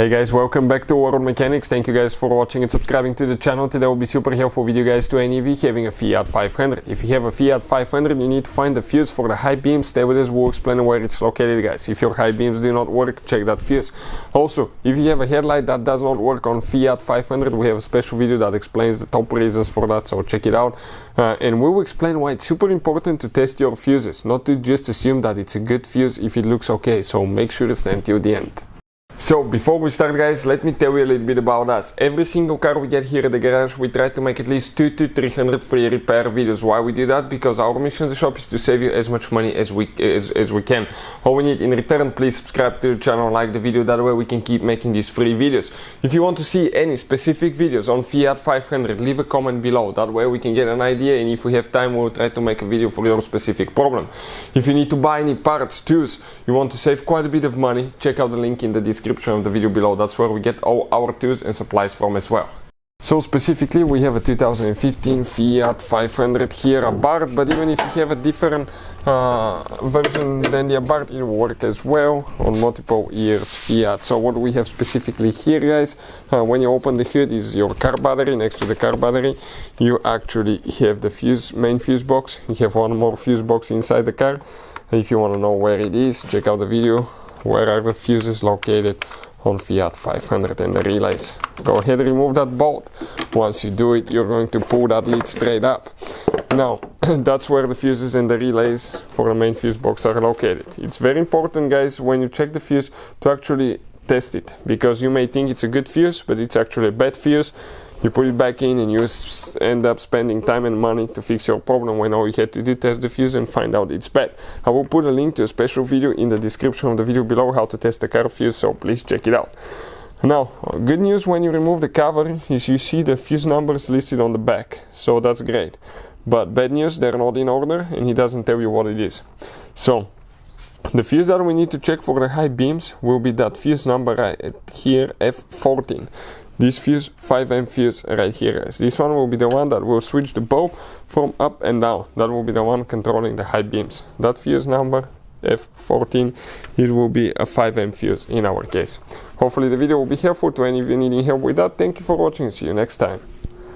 Hey guys, welcome back to World Mechanics. Thank you guys for watching and subscribing to the channel. Today will be super helpful video guys to any of you having a Fiat 500. If you have a Fiat 500, you need to find the fuse for the high beam. Stay with us, we'll explain where it's located guys. If your high beams do not work, check that fuse. Also, if you have a headlight that does not work on Fiat 500, we have a special video that explains the top reasons for that, so check it out. And we will explain why it's super important to test your fuses, not to just assume that it's a good fuse if it looks okay, so make sure to stay until the end. So before we start guys, let me tell you a little bit about us. Every single car we get here at the garage, we try to make at least 200 to 300 free repair videos. Why we do that? Because our mission in the shop is to save you as much money as we can. All we need in return, please subscribe to the channel, like the video, that way we can keep making these free videos. If you want to see any specific videos on Fiat 500, leave a comment below, that way we can get an idea, and if we have time we'll try to make a video for your specific problem. If you need to buy any parts, tools, you want to save quite a bit of money, check out the link in the description of the video below. That's where we get all our tools and supplies from as well. So specifically we have a 2015 Fiat 500 here, Abarth, but even if you have a different version than the Abarth, it will work as well on multiple years Fiat. So what we have specifically here guys, when you open the hood is your car battery. Next to the car battery you actually have the main fuse box. You have one more fuse box inside the car. If you want to know where it is, check out the video. Where are the fuses located on Fiat 500 and the relays. Go ahead and remove that bolt. Once you do it, you're going to pull that lid straight up. Now, that's where the fuses and the relays for the main fuse box are located. It's very important guys, when you check the fuse, to actually test it, because you may think it's a good fuse, but it's actually a bad fuse. You put it back in and you end up spending time and money to fix your problem when all you had to do is test the fuse and find out it's bad. I will put a link to a special video in the description of the video below, how to test the car fuse, so please check it out. Now, good news when you remove the cover is you see the fuse numbers listed on the back, so that's great. But bad news, they're not in order and he doesn't tell you what it is. So, the fuse that we need to check for the high beams will be that fuse number right here, F14. This fuse, 5M fuse right here guys. This one will be the one that will switch the bulb from up and down. That will be the one controlling the high beams. That fuse number, F14, it will be a 5M fuse in our case. Hopefully the video will be helpful to any of you needing help with that. Thank you for watching. See you next time.